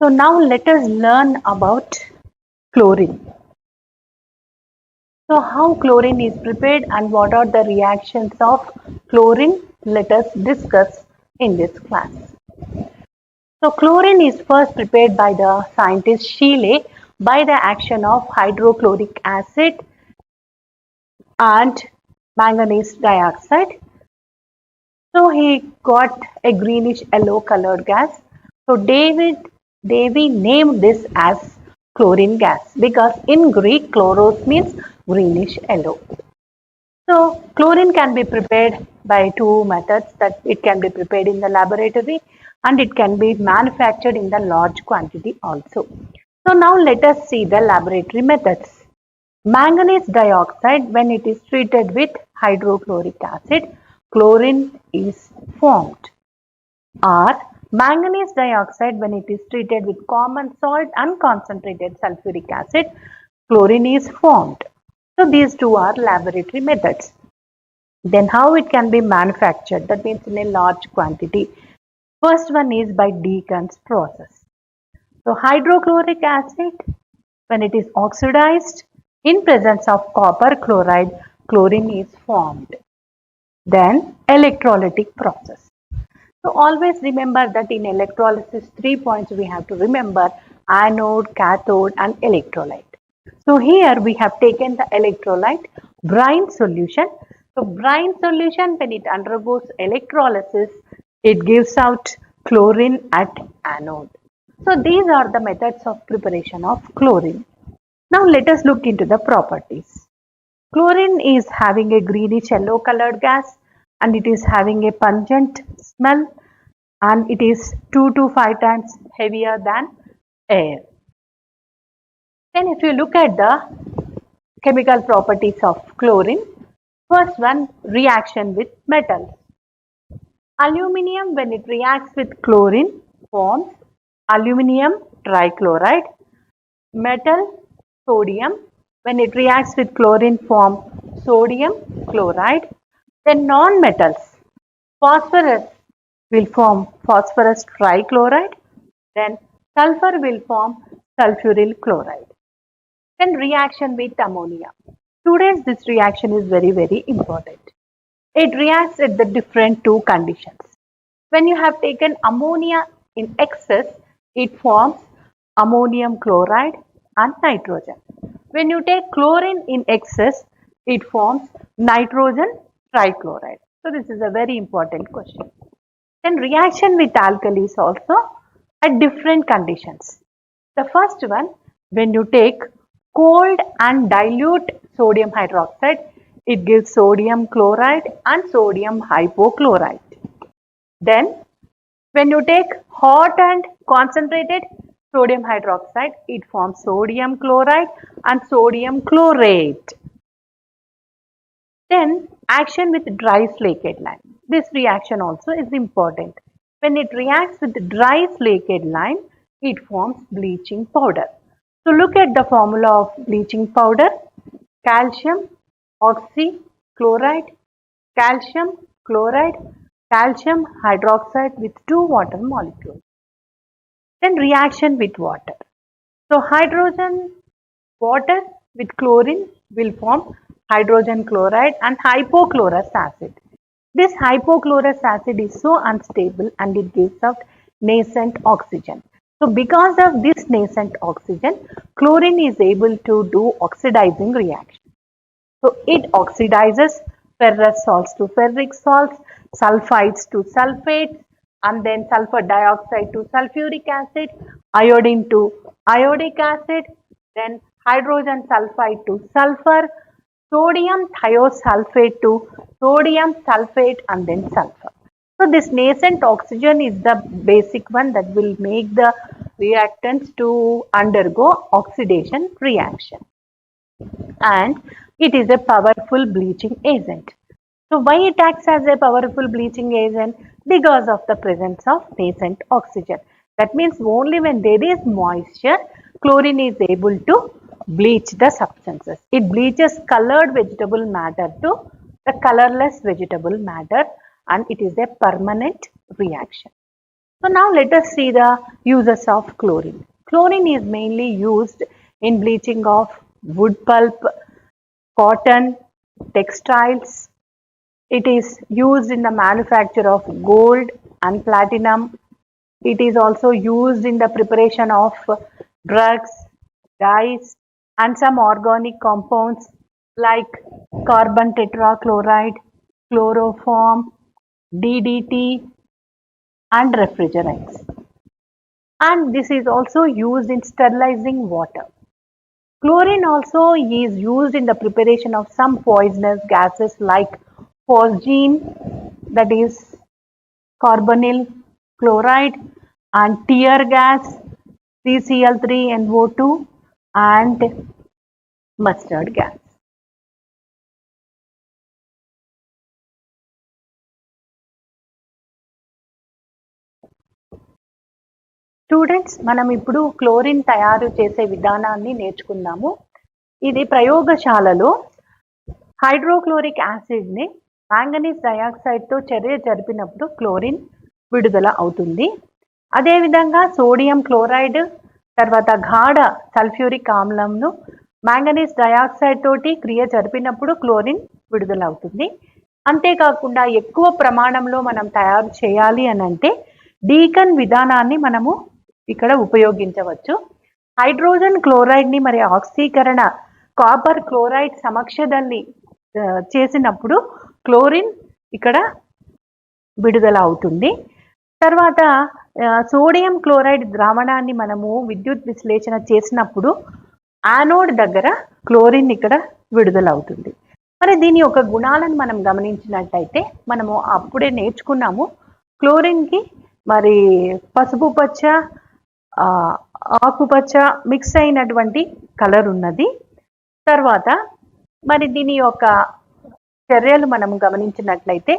So now let us learn about chlorine. So how chlorine is prepared and what are the reactions of chlorine? Let us discuss in this class. So chlorine is first prepared by the scientist Scheele by the action of hydrochloric acid and manganese dioxide. So he got a greenish yellow colored gas. So Davy named this as chlorine gas because in Greek chloros means greenish yellow. So chlorine can be prepared by two methods, that it can be prepared in the laboratory and it can be manufactured in the large quantity also. So now let us see the laboratory methods. Manganese dioxide, when it is treated with hydrochloric acid, chlorine is formed. Or manganese dioxide, when it is treated with common salt and concentrated sulfuric acid, chlorine is formed. So these two are laboratory methods. Then how it can be manufactured, that means in a large quantity. First one is by Deacon's process. So hydrochloric acid, when it is oxidized in presence of copper chloride, chlorine is formed. Then electrolytic process. So always remember that in electrolysis 3 points we have to remember: anode, cathode and electrolyte. So here we have taken the electrolyte brine solution. So brine solution, when it undergoes electrolysis, it gives out chlorine at anode. So these are the methods of preparation of chlorine. Now let us look into the properties. Chlorine is having a greenish yellow colored gas and it is having a pungent smell and it is 2 to 5 times heavier than air. Then if you look at the chemical properties of chlorine, first one, reaction with metals. Aluminium, when it reacts with chlorine, forms aluminium trichloride. Metal, sodium, when it reacts with chlorine, form sodium chloride. Then non-metals, phosphorus will form phosphorus trichloride. Then sulfur will form sulfuryl chloride. Then reaction with ammonia. Students, this reaction is very important. It reacts at the different two conditions. When you have taken ammonia in excess, it forms ammonium chloride and nitrogen. When you take chlorine in excess, it forms nitrogen trichloride. So this is a very important question. Then reaction with alkalis also at different conditions. The first one, when you take cold and dilute sodium hydroxide, it gives sodium chloride and sodium hypochlorite. Then when you take hot and concentrated sodium hydroxide, it forms sodium chloride and sodium chlorate. Then action with dry slaked lime. This reaction also is important. When it reacts with dry slaked lime, it forms bleaching powder. So look at the formula of bleaching powder: calcium oxychloride, calcium chloride, calcium hydroxide with 2 water molecules. Then reaction with water. So hydrogen water with chlorine will form hydrogen chloride and hypochlorous acid. This hypochlorous acid is so unstable and it gives out nascent oxygen. So because of this nascent oxygen, chlorine is able to do oxidizing reaction. So it oxidizes ferrous salts to ferric salts, sulfides to sulfates, and then sulfur dioxide to sulfuric acid, iodine to iodic acid, then hydrogen sulfide to sulfur, sodium thiosulfate to sodium sulfate, and then sulfur. So this nascent oxygen is the basic one that will make the reactants to undergo oxidation reaction. And it is a powerful bleaching agent. So why it acts as a powerful bleaching agent? Because of the presence of nascent oxygen. That means only when there is moisture, chlorine is able to bleach the substances. It bleaches colored vegetable matter to the colorless vegetable matter and it is a permanent reaction. So now let us see the uses of chlorine. Chlorine is mainly used in bleaching of wood pulp, cotton, textiles. It is used in the manufacture of gold and platinum. It is also used in the preparation of drugs, dyes, and some organic compounds like carbon tetrachloride, chloroform, DDT, and refrigerants. And this is also used in sterilizing water. Chlorine also is used in the preparation of some poisonous gases like phosgene, that is carbonyl chloride, and tear gas, CCl3NO2, and mustard gas. Students, మనం ఇప్పుడు chlorine తయారు చేసే విధానాన్ని నేర్చుకుందాము. ఇది ప్రయోగశాలలో hydrochloric యాసిడ్ని manganese డయాక్సైడ్తో చర్య జరిపినప్పుడు క్లోరిన్ విడుదల అవుతుంది. అదేవిధంగా సోడియం క్లోరైడ్ తర్వాత గాఢ సల్ఫ్యూరిక్ ఆమ్లంను మ్యాంగనీస్ డయాక్సైడ్ తోటి క్రియ జరిపినప్పుడు క్లోరిన్ విడుదల అవుతుంది. అంతేకాకుండా ఎక్కువ ప్రమాణంలో మనం తయారు చేయాలి అని అంటే డీకన్ విధానాన్ని మనము ఇక్కడ ఉపయోగించవచ్చు. హైడ్రోజన్ క్లోరైడ్ని మరి ఆక్సీకరణ కాపర్ క్లోరైడ్ సమక్షದಲ್ಲಿ చేసినప్పుడు క్లోరిన్ ఇక్కడ విడుదల అవుతుంది. తర్వాత సోడియం క్లోరైడ్ ద్రావణాన్ని మనము విద్యుత్ విశ్లేషణ చేసినప్పుడు యానోడ్ దగ్గర క్లోరిన్ ఇక్కడ విడుదల అవుతుంది. మరి దీని యొక్క గుణాలను మనం గమనించినట్టయితే మనము అప్పుడే నేర్చుకున్నాము, క్లోరిన్కి మరి పసుపు పచ్చ, ఆకుపచ్చ మిక్స్ అయినటువంటి కలర్ ఉన్నది. తర్వాత మరి దీని యొక్క చర్యలు మనం గమనించినట్లయితే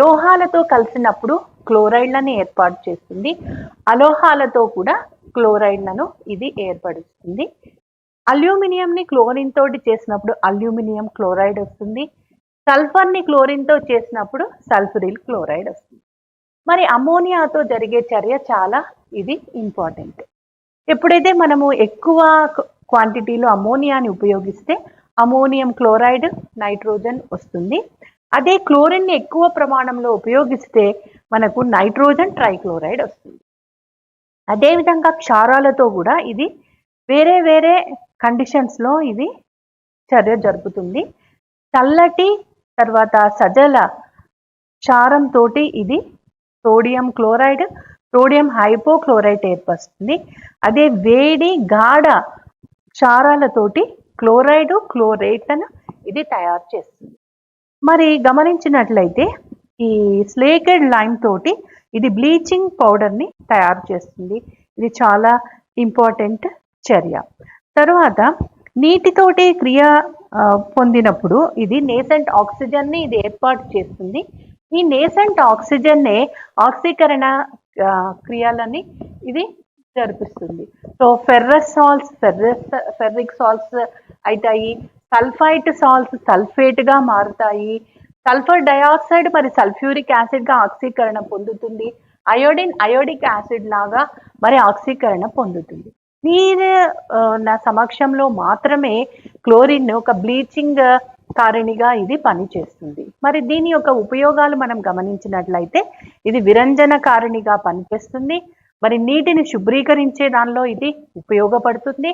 లోహాలతో కలిసినప్పుడు క్లోరైడ్లను ఏర్పాటు చేస్తుంది, అలోహాలతో కూడా క్లోరైడ్లను ఇది ఏర్పరుస్తుంది. అల్యూమినియంని క్లోరిన్ తోటి చేసినప్పుడు అల్యూమినియం క్లోరైడ్ వస్తుంది, సల్ఫర్ని క్లోరిన్తో చేసినప్పుడు సల్ఫ్యూరిల్ క్లోరైడ్ వస్తుంది. మరి అమోనియాతో జరిగే చర్య చాలా ఇది ఇంపార్టెంట్. ఎప్పుడైతే మనము ఎక్కువ క్వాంటిటీలో అమోనియాని ఉపయోగిస్తే అమోనియం క్లోరైడ్, నైట్రోజన్ వస్తుంది. అదే క్లోరిన్ని ఎక్కువ ప్రమాణంలో ఉపయోగిస్తే మనకు నైట్రోజన్ ట్రైక్లోరైడ్ వస్తుంది. అదేవిధంగా క్షారాలతో కూడా ఇది వేరే వేరే కండిషన్స్లో ఇది చర్య జరుపుతుంది. చల్లటి తర్వాత సజల క్షారంతో ఇది సోడియం క్లోరైడ్, సోడియం హైపోక్లోరైట్ ఏర్పరుస్తుంది. అదే వేడి గాఢ క్షారాలతోటి క్లోరైడ్, క్లోరేట్లను ఇది తయారు చేస్తుంది. మరి గమనించినట్లయితే ఈ స్లేకెడ్ లైమ్ తోటి ఇది బ్లీచింగ్ పౌడర్ని తయారు చేస్తుంది. ఇది చాలా ఇంపార్టెంట్ చర్య. తర్వాత నీటితోటి క్రియ పొందినప్పుడు ఇది నేసెంట్ ఆక్సిజన్ని ఇది ఏర్పాటు చేస్తుంది. ఈ నేసెంట్ ఆక్సిజన్నే ఆక్సీకరణ క్రియలని ఇది జరిపిస్తుంది. So ferrous salts ferric salts అవుతాయి, సల్ఫైట్ సాల్ట్స్ సల్ఫేట్గా మారుతాయి, సల్ఫర్ డయాక్సైడ్ మరి సల్ఫ్యూరిక్ యాసిడ్గా ఆక్సీకరణ పొందుతుంది, అయోడిన్ అయోడిక్ యాసిడ్ లాగా మరి ఆక్సీకరణ పొందుతుంది. దీని నా సమక్షంలో మాత్రమే క్లోరిన్ ఒక బ్లీచింగ్ కారణిగా ఇది పనిచేస్తుంది. మరి దీని యొక్క ఉపయోగాలు మనం గమనించినట్లయితే ఇది విరంజన కారణిగా పనిచేస్తుంది, మరి నీటిని శుభ్రీకరించే దానిలో ఇది ఉపయోగపడుతుంది,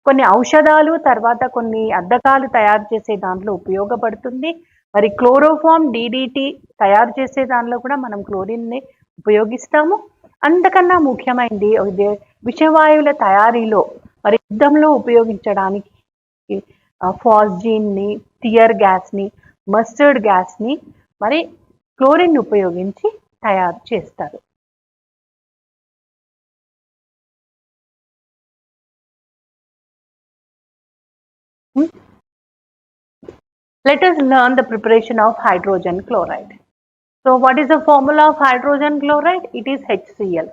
కొన్ని ఔషధాలు తర్వాత కొన్ని అద్దకాలు తయారు చేసే దాంట్లో ఉపయోగపడుతుంది, మరి క్లోరోఫామ్ DDT తయారు చేసే దానిలో కూడా మనం క్లోరిన్ని ఉపయోగిస్తాము. అంతకన్నా ముఖ్యమైనది విషవాయువుల తయారీలో మరి యుద్ధంలో ఉపయోగించడానికి ఫాస్జీన్ని, టియర్ గ్యాస్ని, మస్టర్డ్ గ్యాస్ని మరి క్లోరిన్ ఉపయోగించి తయారు చేస్తారు. Let us learn the preparation of hydrogen chloride. So what is the formula of hydrogen chloride? It is HCl.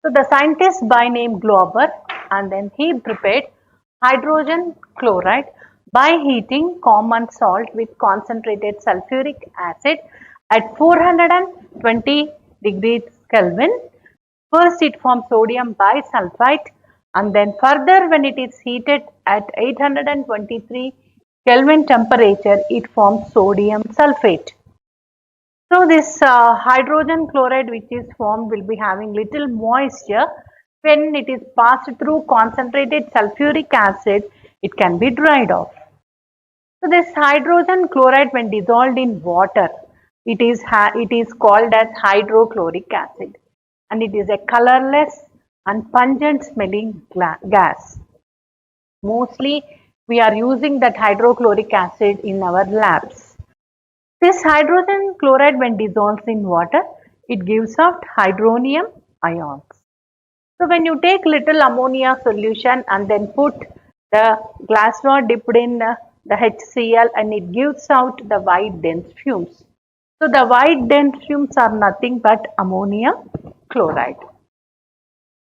So the scientist by name Glauber, and then he prepared hydrogen chloride by heating common salt with concentrated sulfuric acid at 420 degrees Kelvin First it forms sodium bisulfite, and then further when it is heated at 823 Kelvin temperature, it forms sodium sulfate. So this hydrogen chloride which is formed will be having little moisture. When it is passed through concentrated sulfuric acid, it can be dried off. So this hydrogen chloride when dissolved in water, it is called as hydrochloric acid, and it is a colorless and pungent smelling gas. Mostly we are using that hydrochloric acid in our labs. This hydrogen chloride when dissolves in water, it gives out hydronium ions. So when you take little ammonia solution and then put the glass rod dipped in the HCl, and it gives out the white dense fumes. So the white dense fumes are nothing but ammonium chloride.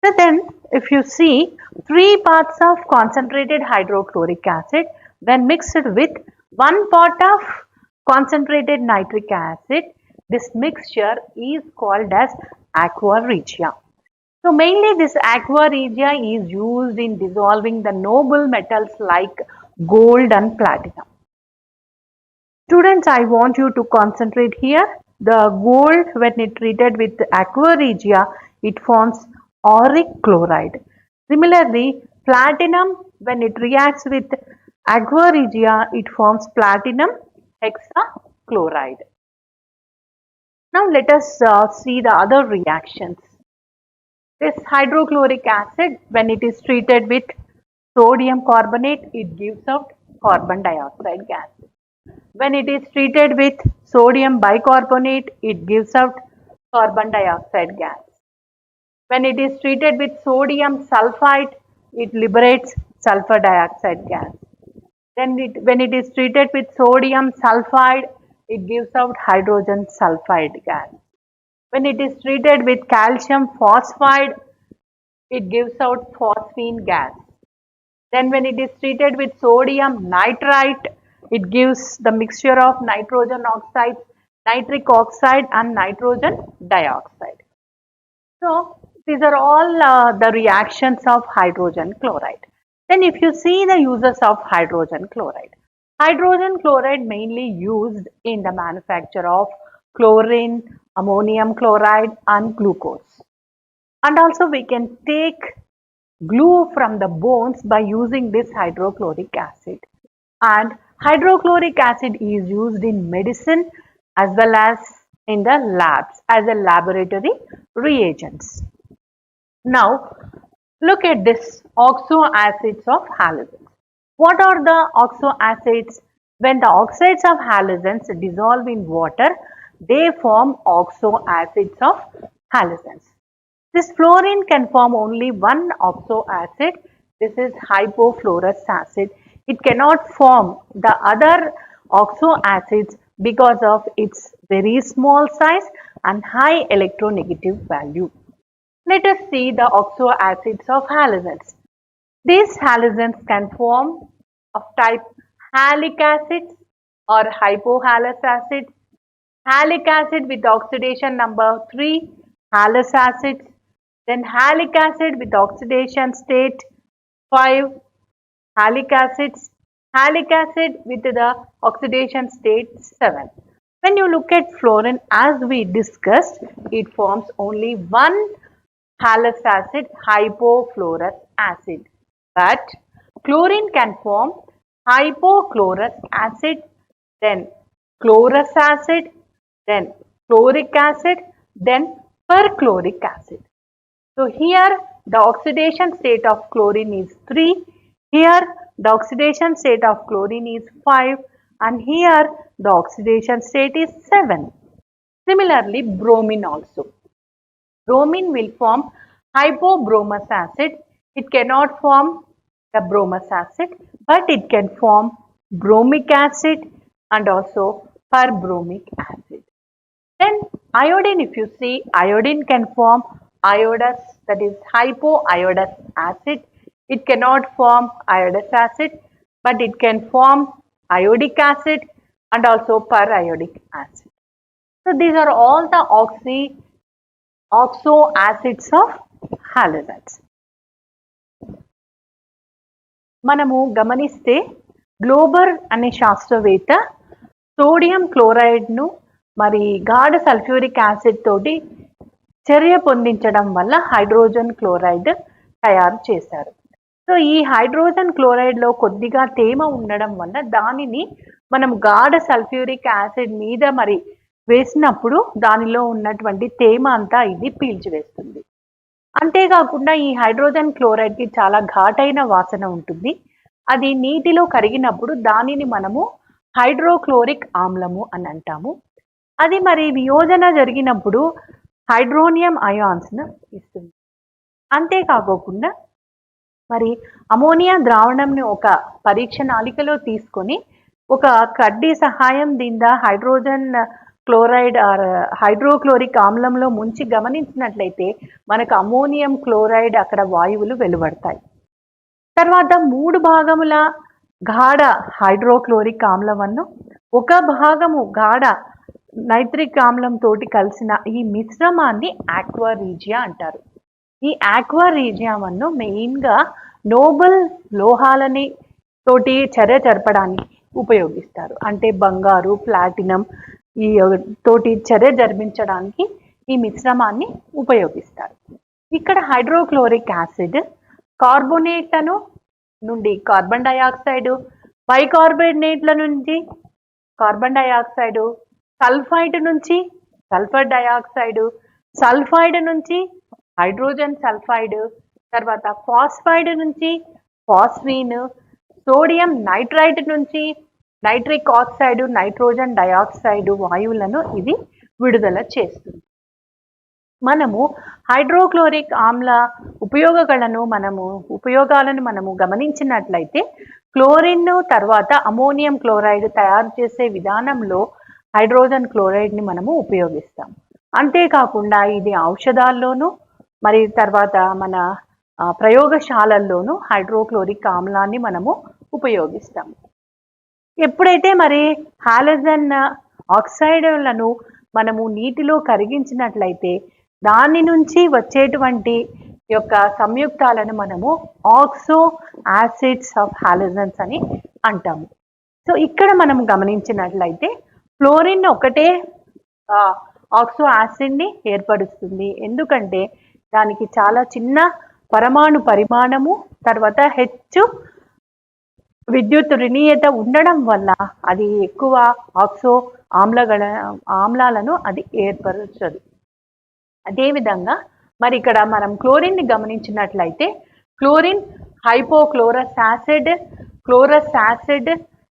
So then if you see 3 parts of concentrated hydrochloric acid when mixed with 1 part of concentrated nitric acid, this mixture is called as aqua regia. So mainly this aqua regia is used in dissolving the noble metals like gold and platinum. Students, I want you to concentrate here. The gold when it treated with aqua regia, it forms auric chloride. Similarly, platinum when it reacts with aqua regia, it forms platinum hexachloride. Now let us see the other reactions. This hydrochloric acid, when it is treated with sodium carbonate, it gives out carbon dioxide gas. When it is treated with sodium bicarbonate, it gives out carbon dioxide gas. When it is treated with sodium sulfite, it liberates sulfur dioxide gas. Then when it is treated with sodium sulfide, it gives out hydrogen sulfide gas. When it is treated with calcium phosphide, it gives out phosphine gas. Then when it is treated with sodium nitrite, it gives the mixture of nitrogen oxide, nitric oxide and nitrogen dioxide. So these are all the reactions of hydrogen chloride. Then if you see the uses of hydrogen chloride mainly used in the manufacture of chlorine, ammonium chloride and glucose. And also we can take glue from the bones by using this hydrochloric acid. And hydrochloric acid is used in medicine as well as in the labs as a laboratory reagents. Now look at this oxo acids of halogens. What are the oxo acids? When the oxides of halogens dissolve in water, they form oxo acids of halogens. This fluorine can form only one oxo acid. This is hypofluorous acid. It cannot form the other oxo acids because of its very small size and high electronegative value. Let us see the oxo acids of halogens. These halogens can form of type halic acids or hypohalous acid. Halic acid with oxidation number 3, halous acids. Then halic acid with oxidation state 5, halic acids. Halic acid with the oxidation state 7. When you look at fluorine, as we discussed, it forms only one halous acid, hypofluorous acid. But chlorine can form hypochlorous acid, then chlorous acid, then chloric acid, then perchloric acid. So here the oxidation state of chlorine is 3, here the oxidation state of chlorine is 5 and here the oxidation state is 7. Similarly, bromine also. Bromine will form hypobromous acid. It cannot form the bromous acid, but it can form bromic acid and also perbromic acid. Then iodine, if you see, iodine can form iodous, that is hypoiodous acid. It cannot form iodous acid, but it can form iodic acid and also periodic acid. So these are all the oxo acids of halogens. మనము గమనిస్తే గ్లోబర్ అనే శాస్త్రవేత్త sodium క్లోరైడ్ను మరి గాఢ sulphuric acid తోటి చర్య పొందించడం వల్ల hydrogen chloride తయారు చేశారు. సో ఈ హైడ్రోజన్ క్లోరైడ్లో కొద్దిగా తేమ ఉండడం వల్ల దానిని మనం గాఢ సల్ఫ్యూరిక్ యాసిడ్ మీద మరి వేసినప్పుడు దానిలో ఉన్నటువంటి తేమ అంతా ఇది పీల్చివేస్తుంది. అంతేకాకుండా ఈ హైడ్రోజన్ క్లోరైడ్కి చాలా ఘాటైన వాసన ఉంటుంది. అది నీటిలో కరిగినప్పుడు దానిని మనము హైడ్రోక్లోరిక్ ఆమ్లము అని అంటాము. అది మరి వియోజన జరిగినప్పుడు హైడ్రోనియం అయాన్స్ను ఇస్తుంది. అంతేకాకుండా మరి అమోనియా ద్రావణంని ఒక పరీక్ష నాళికలో తీసుకొని ఒక కడ్డీ సహాయం దీని హైడ్రోజన్ క్లోరైడ్ ఆర్ హైడ్రోక్లోరిక్ ఆమ్లంలో ముంచి గమనించినట్లయితే మనకు అమోనియం క్లోరైడ్ అక్కడ వాయువులు వెలువడతాయి. తర్వాత 3 భాగముల గాఢ హైడ్రోక్లోరిక్ ఆమ్లವನ್ನು ఒక భాగము గాఢ నైట్రిక్ ఆమ్లం తోటి కలిసిన ఈ మిశ్రమాన్ని ఆక్వా రీజియా అంటారు. ఈ ఆక్వా రీజియాವನ್ನು మెయిన్గా నోబెల్ లోహాలని తోటి చర్య జరపడానికి ఉపయోగిస్తారు. అంటే బంగారు, ప్లాటినం ఈ తోటి చర్య జరిపించడానికి ఈ మిశ్రమాన్ని ఉపయోగిస్తారు. ఇక్కడ హైడ్రోక్లోరిక్ యాసిడ్ కార్బోనేట్లను నుండి కార్బన్ డయాక్సైడ్, బైకార్బోనేట్ల నుంచి కార్బన్ డయాక్సైడ్, సల్ఫైడ్ నుంచి సల్ఫర్ డయాక్సైడ్, సల్ఫైడ్ నుంచి హైడ్రోజన్ సల్ఫైడ్, తర్వాత ఫాస్ఫైడ్ నుంచి ఫాస్ఫీన్, సోడియం నైట్రైట్ నుంచి నైట్రిక్ ఆక్సైడ్, నైట్రోజన్ డయాక్సైడ్ వాయువులను ఇది విడుదల చేస్తుంది. మనము హైడ్రోక్లోరిక్ ఆమ్ల ఉపయోగాలను మనము గమనించినట్లయితే క్లోరిన్ తర్వాత అమోనియం క్లోరైడ్ తయారు చేసే విధానంలో హైడ్రోజన్ క్లోరైడ్ని మనము ఉపయోగిస్తాం. అంతేకాకుండా ఇది ఔషధాల్లోనూ మరి తర్వాత మన ప్రయోగశాలల్లోనూ హైడ్రోక్లోరిక్ ఆమ్లాన్ని మనము ఉపయోగిస్తాము. ఎప్పుడైతే మరి హాలోజన్ ఆక్సైడ్లను మనము నీటిలో కరిగించినట్లయితే దాని నుంచి వచ్చేటువంటి యొక్క సంయుక్తాలను మనము ఆక్సో యాసిడ్స్ ఆఫ్ హాలోజన్స్ అని అంటాము. సో ఇక్కడ మనం గమనించినట్లయితే ఫ్లోరిన్ ఒకటే ఆక్సో యాసిడ్ని ఏర్పరుస్తుంది. ఎందుకంటే దానికి చాలా చిన్న పరమాణు పరిమాణము తర్వాత హెచ్చు విద్యుత్ రుణీయత ఉండడం వల్ల అది ఎక్కువ ఆక్సో ఆమ్లాలను అది ఏర్పరచదు. అదేవిధంగా మరి ఇక్కడ మనం క్లోరిన్ని గమనించినట్లయితే క్లోరిన్ హైపోక్లోరస్ యాసిడ్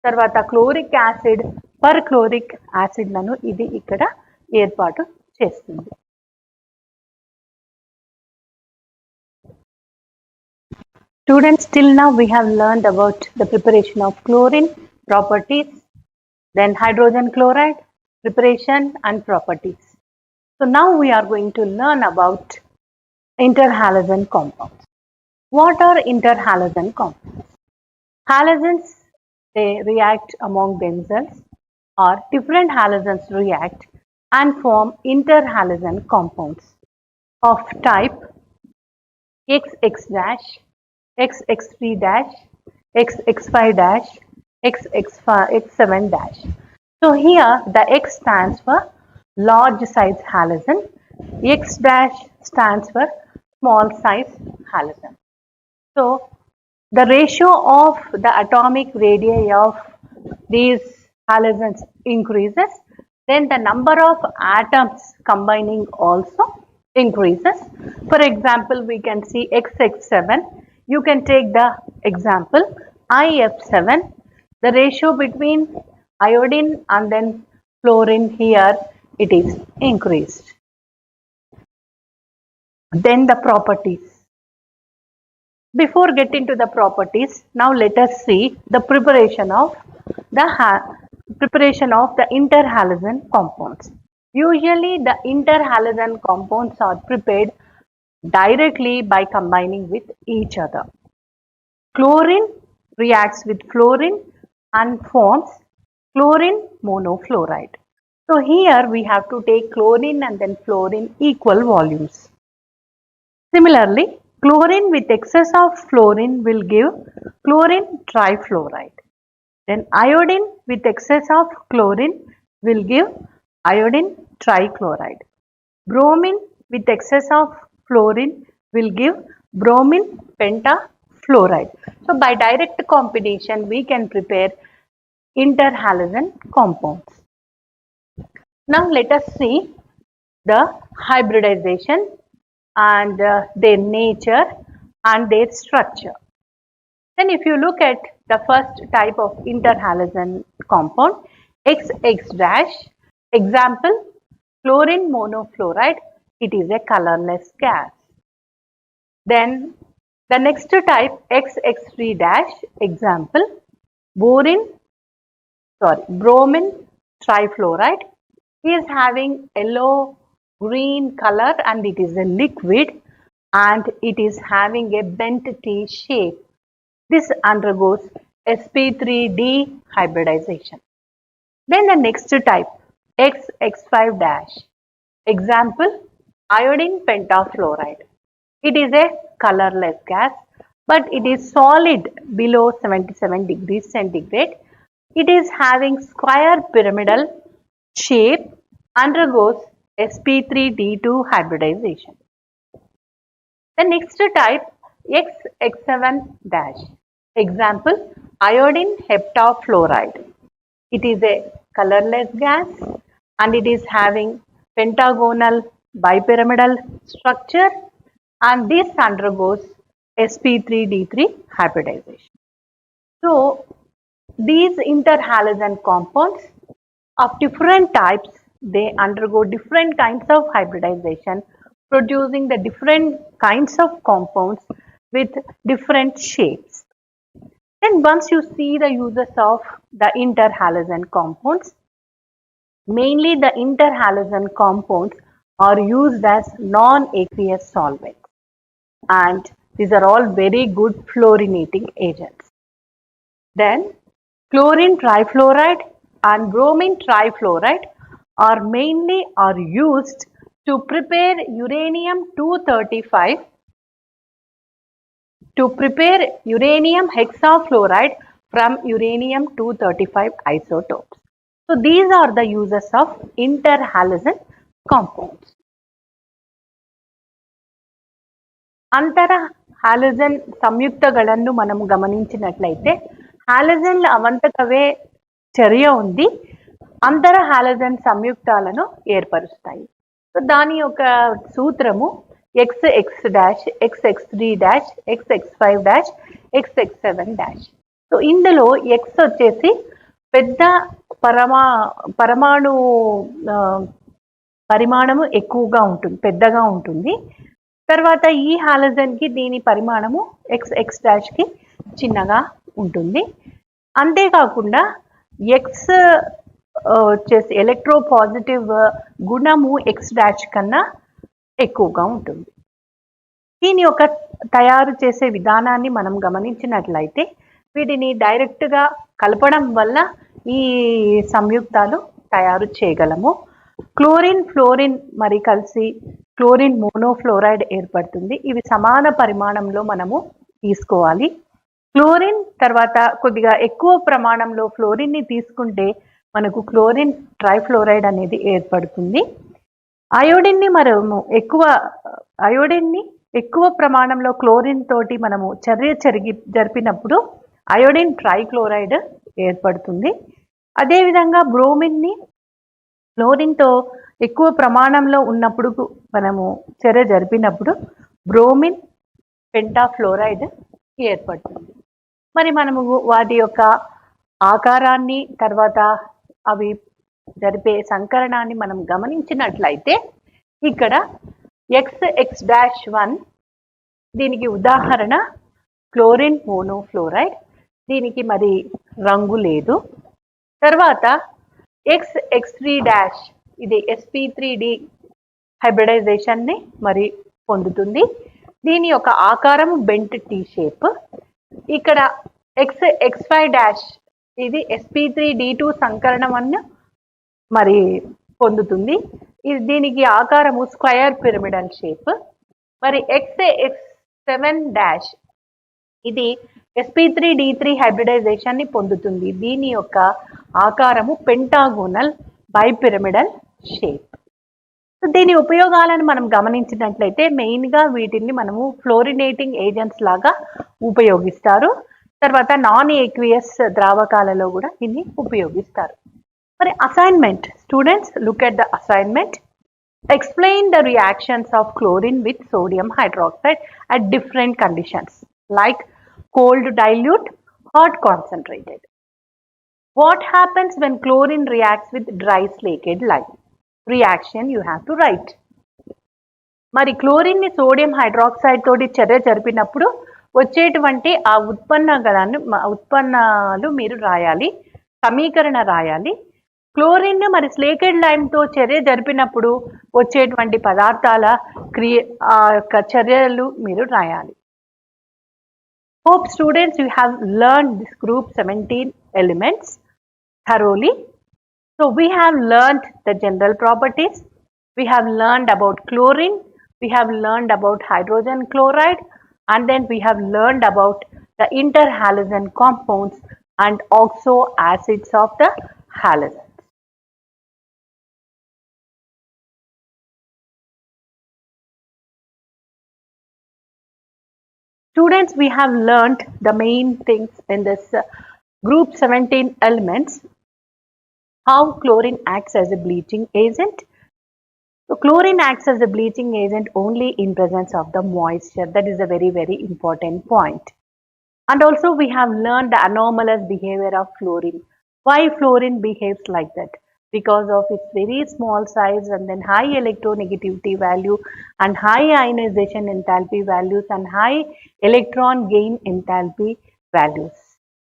తర్వాత క్లోరిక్ యాసిడ్, పర్ క్లోరిక్ యాసిడ్లను ఇది ఇక్కడ ఏర్పాటు చేస్తుంది. Students, till now we have learned about the preparation of chlorine, properties, then hydrogen chloride, preparation and properties. So now we are going to learn about interhalogen compounds. What are interhalogen compounds? Halogens, they react among themselves, or different halogens react and form interhalogen compounds of type XX dash, XX3 dash, XX5 dash, XX7 dash. So here the X stands for large size halogen, X dash stands for small size halogen. So the ratio of the atomic radii of these halogens increases, then the number of atoms combining also increases. For example, we can see XX7. You can take the example IF7. The ratio between iodine and then fluorine here it is increased. Then the properties. Before getting to the properties, now let us see the preparation of the interhalogen compounds. Usually the interhalogen compounds are prepared directly by combining with each other. Chlorine reacts with fluorine and forms chlorine monofluoride. So here we have to take chlorine and then fluorine equal volumes. Similarly, chlorine with excess of fluorine will give chlorine trifluoride. Then iodine with excess of chlorine will give iodine trichloride. Bromine with excess of fluorine will give bromine pentafluoride. So by direct combination we can prepare interhalogen compounds. Now let us see the hybridization and their nature and their structure. Then if you look at the first type of interhalogen compound, XX dash, example chlorine monofluoride, it is a colorless gas. Then the next type XX3 dash, example bromine trifluoride, is having yellow green color and it is a liquid and it is having a bent T shape. This undergoes sp3d hybridization. Then the next type XX5 dash, example iodine pentafluoride. It is a colorless gas but it is solid below 77 degrees centigrade. It is having square pyramidal shape, undergoes sp3d2 hybridization. The next type XX7 dash, example iodine heptafluoride. It is a colorless gas and it is having pentagonal bipyramidal structure and this undergoes sp3d3 hybridization. So these interhalogen compounds of different types, they undergo different kinds of hybridization, producing the different kinds of compounds with different shapes. Then once you see the uses of the interhalogen compounds, mainly the interhalogen compounds are used as non-aqueous solvents and these are all very good fluorinating agents. Then chlorine trifluoride and bromine trifluoride are mainly used to prepare uranium-235 to prepare uranium hexafluoride from uranium-235 isotopes. So these are the uses of interhalogen compounds. ಅಂತರ halogen ಸಂಯುಕ್ತಗಳನ್ನು మనము గమనించినట్లయితే హాలజన్ల అవంతకవే చర్య ఉంది అంతర halogen సంయుక్తాలను ఏర్పరుస్తాయి. So దాని యొక్క సూత్రము XX dash, XX3 dash, XX5 dash, XX7 dash. So ఇందులో X వచ్చేసి పెద్ద పరమాణు పరిమాణము ఎక్కువగా ఉంటుంది, పెద్దగా ఉంటుంది. తర్వాత ఈ హాలజన్ కి దీని పరిమాణము XX డాష్ కి చిన్నగా ఉంటుంది. అంతేకాకుండా X వచ్చేసి ఎలక్ట్రోపాజిటివ్ గుణము X డాష్ కన్నా ఎక్కువగా ఉంటుంది. దీని యొక్క తయారు చేసే విధానాన్ని మనం గమనించినట్లయితే వీటిని డైరెక్ట్గా కలపడం వల్ల ఈ సంయుక్తాలు తయారు చేయగలము. క్లోరిన్ ఫ్లోరిన్ మరి కలిసి క్లోరిన్ మోనోఫ్లోరైడ్ ఏర్పడుతుంది. ఇవి సమాన పరిమాణంలో మనము తీసుకోవాలి. క్లోరిన్ తర్వాత కొద్దిగా ఎక్కువ ప్రమాణంలో ఫ్లోరిన్ని తీసుకుంటే మనకు క్లోరిన్ ట్రైఫ్లోరైడ్ అనేది ఏర్పడుతుంది. అయోడిన్ని ఎక్కువ ప్రమాణంలో క్లోరిన్ తోటి మనము చర్య జరిపినప్పుడు అయోడిన్ ట్రైక్లోరైడ్ ఏర్పడుతుంది. అదేవిధంగా బ్రోమిన్ని ఫ్లోరిన్తో ఎక్కువ ప్రమాణంలో ఉన్నప్పుడు మనము చర్య జరిపినప్పుడు బ్రోమిన్ పెంటాఫ్లోరైడ్ ఏర్పడుతుంది. మరి మనము వాటి యొక్క ఆకారాన్ని తర్వాత అవి జరిపే సంకరణాన్ని మనం గమనించినట్లయితే ఇక్కడ XX-1 దీనికి ఉదాహరణ క్లోరిన్ మోనోఫ్లోరైడ్, దీనికి మరి రంగు లేదు. తర్వాత XX3 ఇది sp3d హైబ్రిడైజేషన్ని మరి పొందుతుంది. దీని యొక్క ఆకారం బెంట్ టీ షేప్. ఇక్కడ XX5 ఇది sp3d2 సంకరణం మరి పొందుతుంది. దీనికి ఆకారము స్క్వయర్ పిరమిడల్ షేప్. మరి XA7- ఇది sp3d3 హైబ్రిడైజేషన్ ని పొందుతుంది. దీని యొక్క ఆకారము పెంటాగోనల్ బైపిరమిడల్ షేప్. దీని ఉపయోగాలను మనం గమనించినట్లయితే మెయిన్గా వీటిని మనము ఫ్లోరినేటింగ్ ఏజెంట్స్ లాగా ఉపయోగిస్తారు. తర్వాత నాన్ ఏక్వియస్ ద్రావకాలలో కూడా దీన్ని ఉపయోగిస్తారు. మరి assignment, students look at the assignment. Explain the reactions of chlorine with sodium hydroxide at different conditions like cold dilute, hot concentrated. What happens when chlorine reacts with dry slaked lime? Reaction you have to write. మరి chlorine ని sodium hydroxide తోటి చర్య జరిపినప్పుడు వచ్చేటువంటి ఆ ఉత్పన్నాలు మీరు రాయాలి, సమీకరణ రాయాలి. క్లోరిన్ మరి స్లేకెడ్ లైమ్ తో చర్య జరిపినప్పుడు వచ్చేటువంటి పదార్థాల చర్యలు మీరు రాయాలి. Hope students you have learned this group 17 elements thoroughly. So we have learned the general properties, we have learned about chlorine, we have learned about hydrogen chloride, and then we have learned about the interhalogen compounds and oxo acids of the halogens. Students, we have learned the main things in this group 17 elements. How chlorine acts as a bleaching agent. So chlorine acts as a bleaching agent only in presence of the moisture. That is a very, very important point. And also we have learned the anomalous behavior of fluorine. Why fluorine behaves like that? Because of its very small size and then high electronegativity value and high ionization enthalpy values and high electron gain enthalpy values.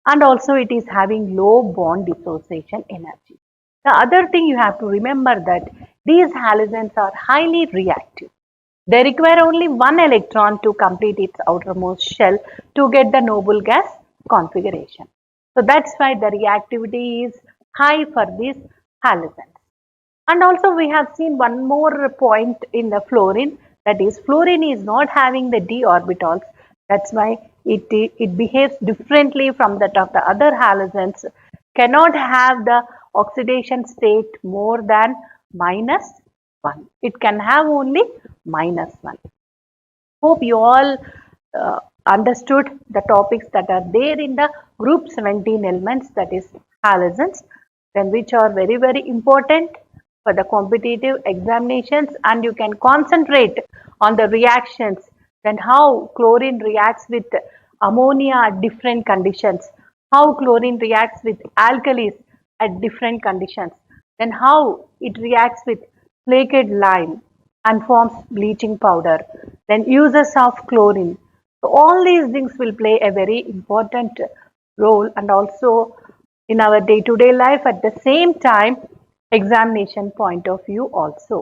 And also it is having low bond dissociation energy. The other thing you have to remember that these halogens are highly reactive. They require only one electron to complete its outermost shell to get the noble gas configuration. So that's why the reactivity is high for these halogens. And also we have seen one more point in the fluorine, that is fluorine is not having the d orbitals. That's why it behaves differently from that of the other halogens, cannot have the oxidation state more than -1. It can have only -1. Hope you all understood the topics that are there in the group 17 elements, that is halogens, then which are very, very important for the competitive examinations, and you can concentrate on the reactions, then how chlorine reacts with ammonia at different conditions, how chlorine reacts with alkalis at different conditions, then how it reacts with flaked lime and forms bleaching powder, then uses of chlorine. So all these things will play a very important role, and also in our day-to-day life at the same time examination point of view also.